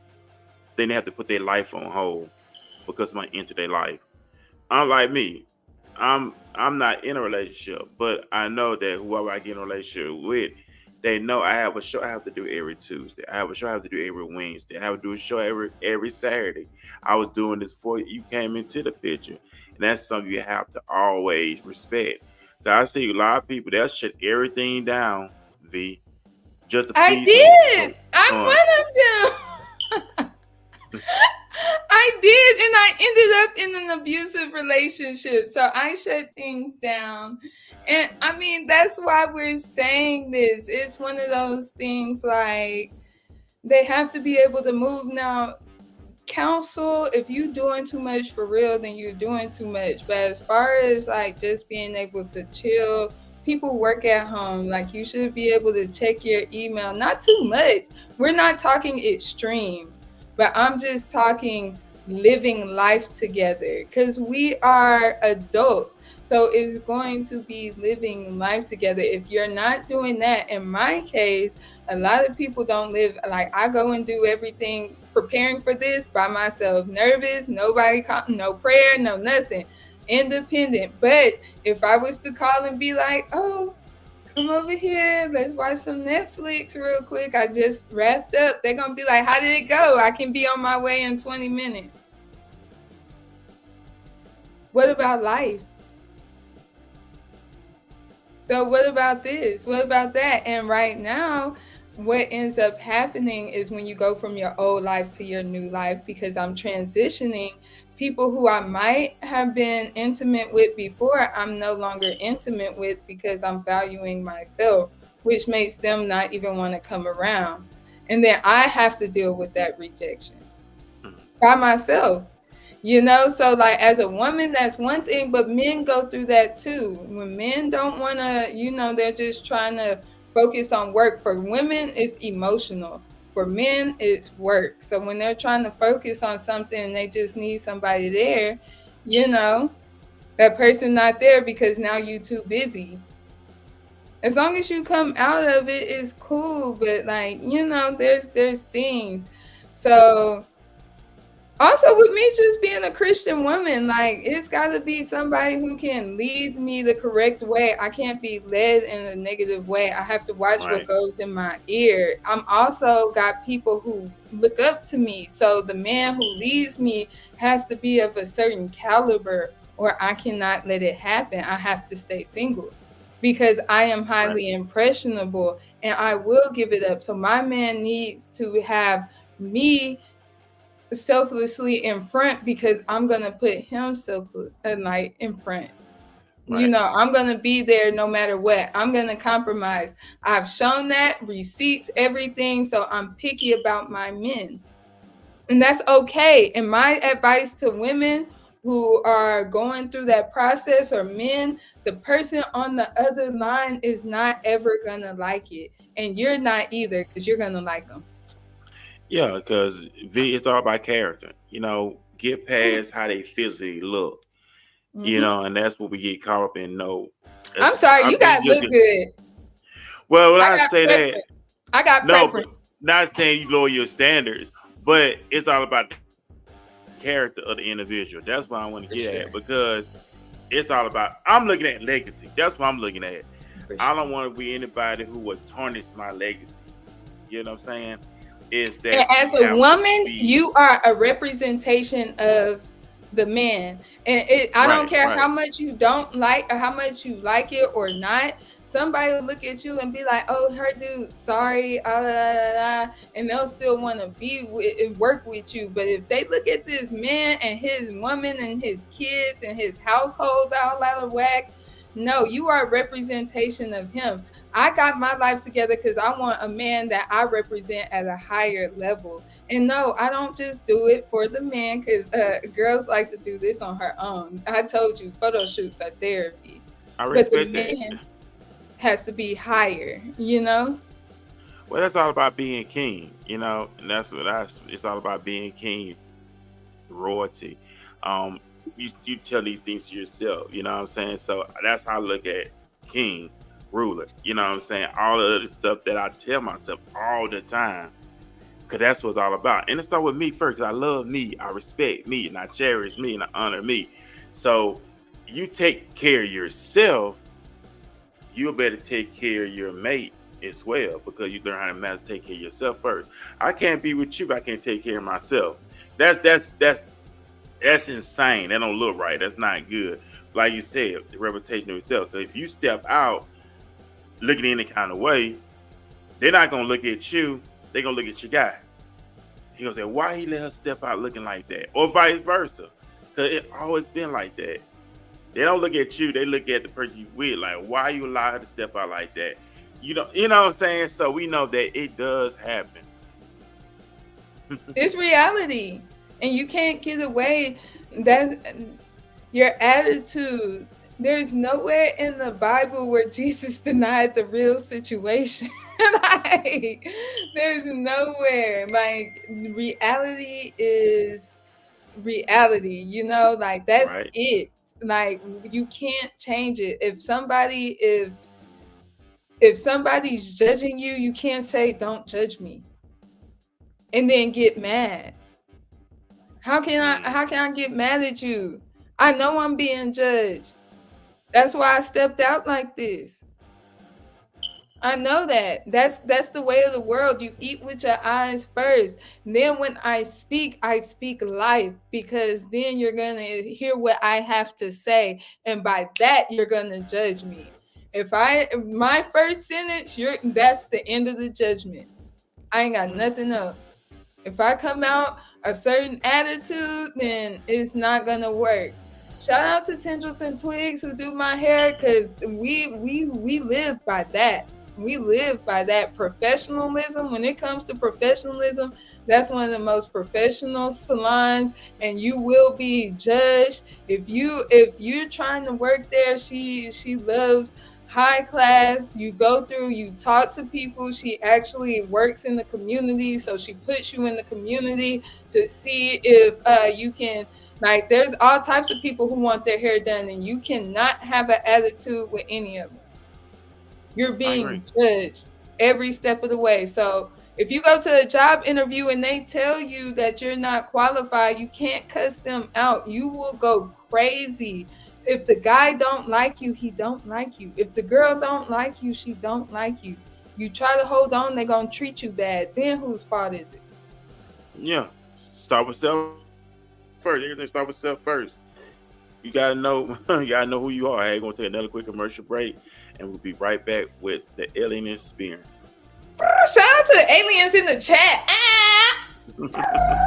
then they have to put their life on hold because it might enter their life. Unlike me, I'm not in a relationship, but I know that whoever I get in a relationship with, they know I have a show I have to do every Tuesday. I have a show I have to do every Wednesday. I have to do a show every Saturday. I was doing this before you came into the picture, and that's something you have to always respect. So I see a lot of people they'll shut everything down, V, just to I please did. someone. I'm one of them. I did, and I ended up in an abusive relationship. So I shut things down. And I mean, that's why we're saying this. It's one of those things like they have to be able to move now. Counsel, if you're doing too much for real, then you're doing too much. But as far as like just being able to chill, people work at home. Like you should be able to check your email, not too much. We're not talking extremes, but I'm just talking living life together because we are adults. So it's going to be living life together. If you're not doing that, in my case, a lot of people don't live like I go and do everything preparing for this by myself, nervous, nobody call, no prayer, no nothing, independent. But if I was to call and be like, oh, come over here, let's watch some Netflix real quick, I just wrapped up, they're gonna be like, how did it go? I can be on my way in 20 minutes. What about life? So what about this? What about that? And right now, what ends up happening is when you go from your old life to your new life, because I'm transitioning, people who I might have been intimate with before, I'm no longer intimate with because I'm valuing myself, which makes them not even want to come around. And then I have to deal with that rejection by myself. So like as a woman, that's one thing, but men go through that too. When men don't want to, they're just trying to focus on work. For women, it's emotional. For men, it's work. So when they're trying to focus on something, they just need somebody there, that person not there because now you too busy. As long as you come out of it, it's cool. But like, there's things. So also, with me just being a Christian woman, like it's got to be somebody who can lead me the correct way. I can't be led in a negative way. I have to watch what goes in my ear. I'm also got people who look up to me. So the man who leads me has to be of a certain caliber, or I cannot let it happen. I have to stay single because I am highly impressionable and I will give it up. So my man needs to have me selflessly in front because I'm gonna put him selfless and like in front. I'm gonna be there no matter what. I'm gonna compromise. I've shown that receipts, everything. So I'm picky about my men, and that's okay. And my advice to women who are going through that process, or men, the person on the other line is not ever gonna like it, and you're not either because you're gonna like them. Yeah, because V, it's all about character. Get past how they physically look. And that's what we get caught up in. No, I'm sorry, you gotta look good. Well, when I say preference. I got preference. Not saying you lower your standards, but it's all about the character of the individual. That's what I want to get at, because it's all about. I'm looking at legacy. That's what I'm looking at. I don't want to be anybody who would tarnish my legacy. You know what I'm saying? Is that and as a woman, you are a representation of the man, and I don't care how much you don't like or how much you like it or not. Somebody will look at you and be like, "Oh, her dude, sorry," and they'll still want to work with you. But if they look at this man and his woman and his kids and his household all out of whack, no, you are a representation of him. I got my life together because I want a man that I represent at a higher level. And no, I don't just do it for the man, because girls like to do this on her own. I told you, photo shoots are therapy. I respect but the man has to be higher, Well, that's all about being king, and it's all about being king, royalty. You tell these things to yourself, you know what I'm saying? So that's how I look at king, ruler, you know what I'm saying? All of the stuff that I tell myself all the time, because that's what it's all about. And it starts with me first, because I love me, I respect me, and I cherish me, and I honor me. So you take care of yourself, you better take care of your mate as well, because you learn how to master take care of yourself first. I can't be with you if I can't take care of myself. That's insane. That don't look right. That's not good. Like you said, the reputation of yourself. Because if you step out looking any kind of way, they're not gonna look at you. They're gonna look at your guy. He gonna say, "Why he let her step out looking like that?" Or vice versa. Because it always been like that. They don't look at you. They look at the person you with. Like, why you allow her to step out like that? You know what I'm saying? So we know that it does happen. It's reality, and you can't get away that your attitude. There's nowhere in the Bible where Jesus denied the real situation. Like, there's nowhere. Like, reality is reality, like that's Right. it. Like, you can't change it. If somebody's judging you, you can't say, "Don't judge me," and then get mad. How can I get mad at you? I know I'm being judged. That's why I stepped out like this. I know that. That's the way of the world. You eat with your eyes first. Then when I speak life, because then you're going to hear what I have to say, and by that you're going to judge me. If my first sentence, that's the end of the judgment. I ain't got nothing else. If I come out a certain attitude, then it's not gonna work. Shout out to Tendrils and Twigs who do my hair, because we live by that. We live by that professionalism. When it comes to professionalism, that's one of the most professional salons, and you will be judged. If you're trying to work there, she loves high class. You go through, you talk to people. She actually works in the community, so she puts you in the community to see if you can, like, there's all types of people who want their hair done, and you cannot have an attitude with any of them. You're being judged every step of the way. So if you go to a job interview and they tell you that you're not qualified, you can't cuss them out. You will go crazy. If the guy don't like you, he don't like you. If the girl don't like you, she don't like you. You try to hold on, they're going to treat you bad. Then whose fault is it? Yeah. Start with self first. Everything start with self first. You gotta know who you are. Hey, we're gonna take another quick commercial break, and we'll be right back with the alien experience. Shout out to the aliens in the chat.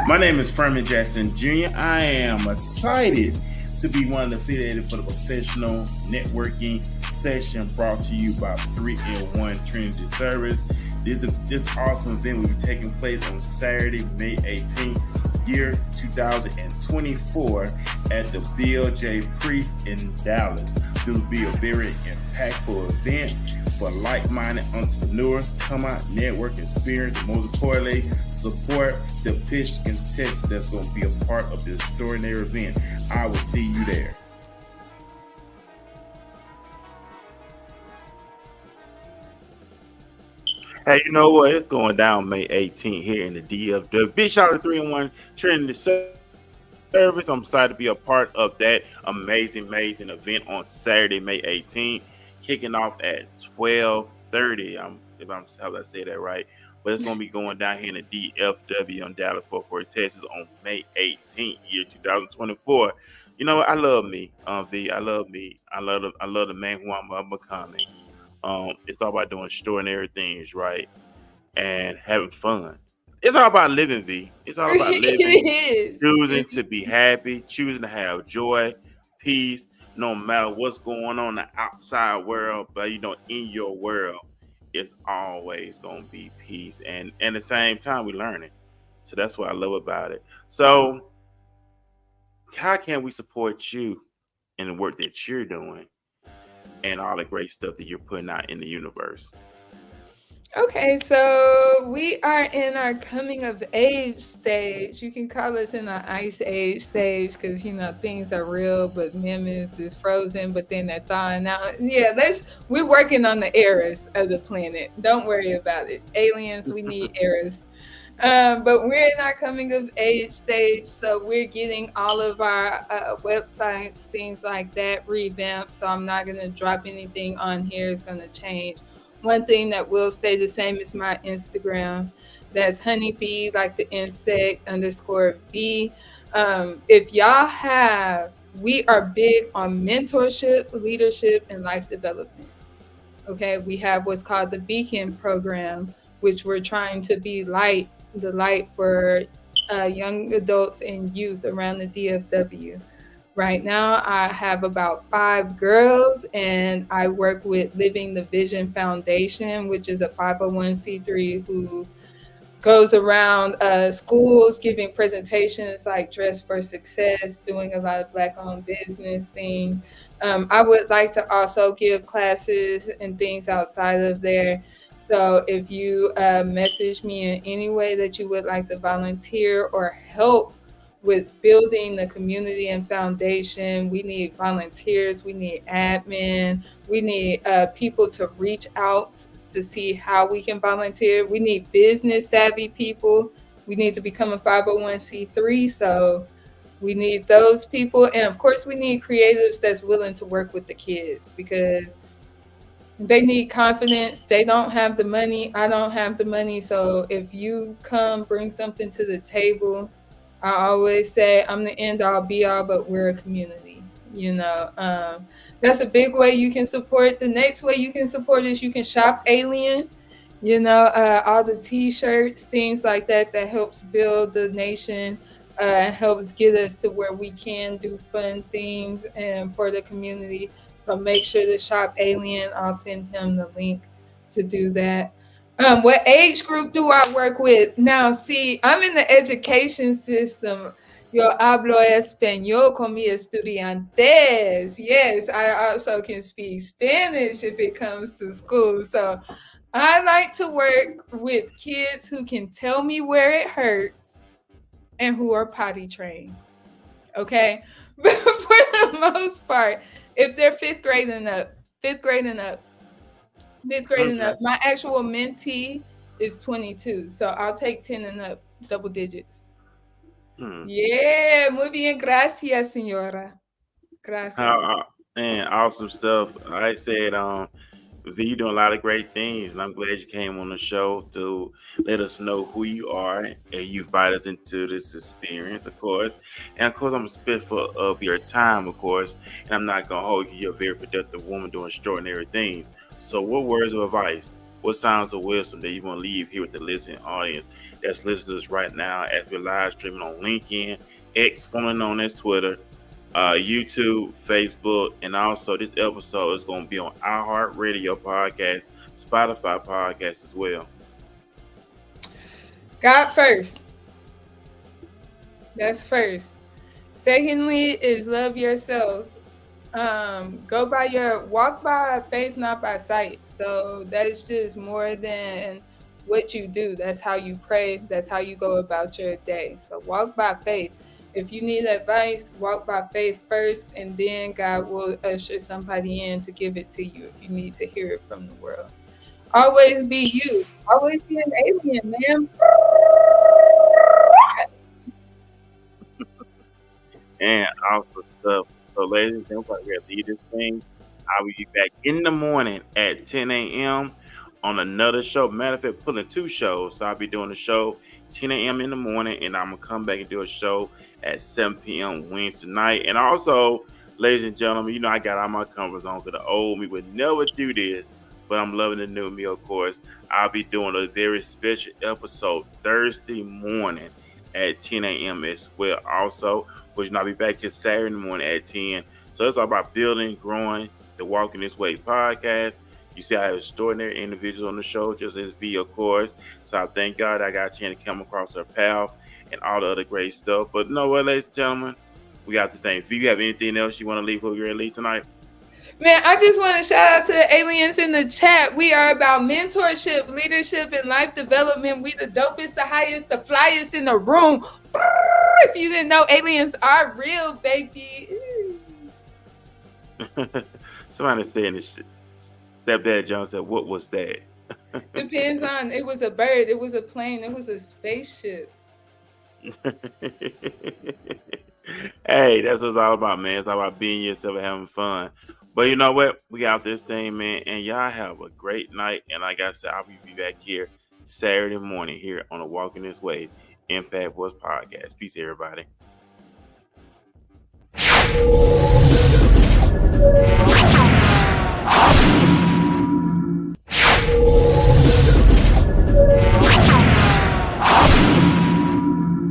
My name is Furman Jackson Jr. I am excited to be one of the affiliated for the professional networking session brought to you by 3-in-1 Trinity Service. This awesome event will be taking place on Saturday, May 18th, year 2024 at the Bill J. Priest in Dallas. This will be a very impactful event for like-minded entrepreneurs. Come out, network, experience, and most importantly, support the pitch contest that's going to be a part of this extraordinary event. I will see you there. Hey, you know what? It's going down May 18th here in the DFW. Big shout out to 3-in-1 Trinity Service. I'm excited to be a part of that amazing event on Saturday, May 18th, kicking off at 12:30. If I'm how I say that right. But it's going to be going down here in the DFW on Dallas Fort Worth, Texas on May 18th, year 2024. You know what? I love me, V. I love me. I love the man who I'm becoming. It's all about doing extraordinary things, right? And having fun. It's all about living, V. It's all about living, choosing to be happy, choosing to have joy, peace, no matter what's going on in the outside world, but in your world, it's always gonna be peace. And at the same time, we learn it. So that's what I love about it. So how can we support you in the work that you're doing and all the great stuff that you're putting out in the universe? Okay, so we are in our coming of age stage. You can call us in our ice age stage because things are real, but memories is frozen, but then they're thawing out. Yeah, we're working on the eras of the planet. Don't worry about it. Aliens, we need eras. But we're in our coming of age stage, so we're getting all of our websites, things like that, revamped. So I'm not gonna drop anything on here. It's gonna change. One thing that will stay the same is my Instagram. That's honeybee, like the insect underscore bee. If y'all have, we are big on mentorship, leadership, and life development. Okay, we have what's called the Beacon program, which we're trying to be the light for young adults and youth around the DFW. Right now, I have about 5 girls, and I work with Living the Vision Foundation, which is a 501c3 who goes around schools giving presentations like Dress for Success, doing a lot of Black owned business things. I would like to also give classes and things outside of there. So if you message me in any way that you would like to volunteer or help with building the community and foundation, we need volunteers, we need admin, we need people to reach out to see how we can volunteer. We need business savvy people. We need to become a 501c3. So we need those people. And of course, we need creatives that's willing to work with the kids because they need confidence. They don't have the money. I don't have the money. So if you come bring something to the table, I always say I'm the end all be all, but we're a community. You know, that's a big way you can support. The next way you can support is you can shop Alien. You know, all the T-shirts, things like that, that helps build the nation, helps get us to where we can do fun things and for the community. So make sure to shop Alien. I'll send him the link to do that. What age group do I work with? Now, see, I'm in the education system. Yo hablo español con mis estudiantes. Yes, I also can speak Spanish if it comes to school. So I like to work with kids who can tell me where it hurts and who are potty trained. Okay. But for the most part, if they're fifth grade and up, fifth grade and Okay. up. My actual mentee is 22, so I'll take 10 and up, double digits. Hmm. Yeah, muy bien, gracias, señora. Gracias. And awesome stuff. Like I said, V, you doing a lot of great things, and I'm glad you came on the show to let us know who you are and you invite us into this experience, of course. And of course, I'm respectful of your time, of course, and I'm not gonna hold you. You're a very productive woman doing extraordinary things. So, what words of advice, what sounds of wisdom that you want to leave here with the listening audience that's listening to us right now as we're live streaming on LinkedIn, X, formerly known as Twitter, YouTube, Facebook, and also this episode is going to be on iHeartRadio podcast, Spotify podcast as well. God first. That's first. Secondly, is love yourself. Walk by faith, not by sight. So that is just more than what you do. That's how you pray. That's how you go about your day. So walk by faith. If you need advice, walk by faith first, and then God will usher somebody in to give it to you if you need to hear it from the world. Always be you. Always be an alien, man. And also stuff. So, ladies and gentlemen, we're going to leave this thing. I will be back in the morning at 10 a.m. on another show. Matter of fact, pulling 2 shows. So, I'll be doing a show 10 a.m. in the morning, and I'm going to come back and do a show at 7 p.m. Wednesday night. And also, ladies and gentlemen, you know I got out of my comfort zone because the old me would never do this, but I'm loving the new me, of course. I'll be doing a very special episode Thursday morning at 10 a.m. as well. Also, which I'll be back here Saturday morning at 10. So it's all about building, growing the Walking This Way podcast. You see, I have extraordinary individuals on the show, just as V, of course. So I thank God I got a chance to come across her path and all the other great stuff. But you know what, ladies and gentlemen, we got to thank V. You have anything else you want to leave before you're ready to leave tonight? Man, I just want to shout out to the aliens in the chat. We are about mentorship, leadership, and life development. We the dopest, the highest, the flyest in the room. If you didn't know, aliens are real, baby. Somebody said in the Stepdad Jones said, "What was that?" Depends on. It was a bird. It was a plane. It was a spaceship. Hey, that's what it's all about, man. It's all about being yourself and having fun. But you know what? We got this thing, man, and y'all have a great night. And like I said, I'll be back here Saturday morning here on the Walking This Way Impact Voice podcast. Peace, everybody.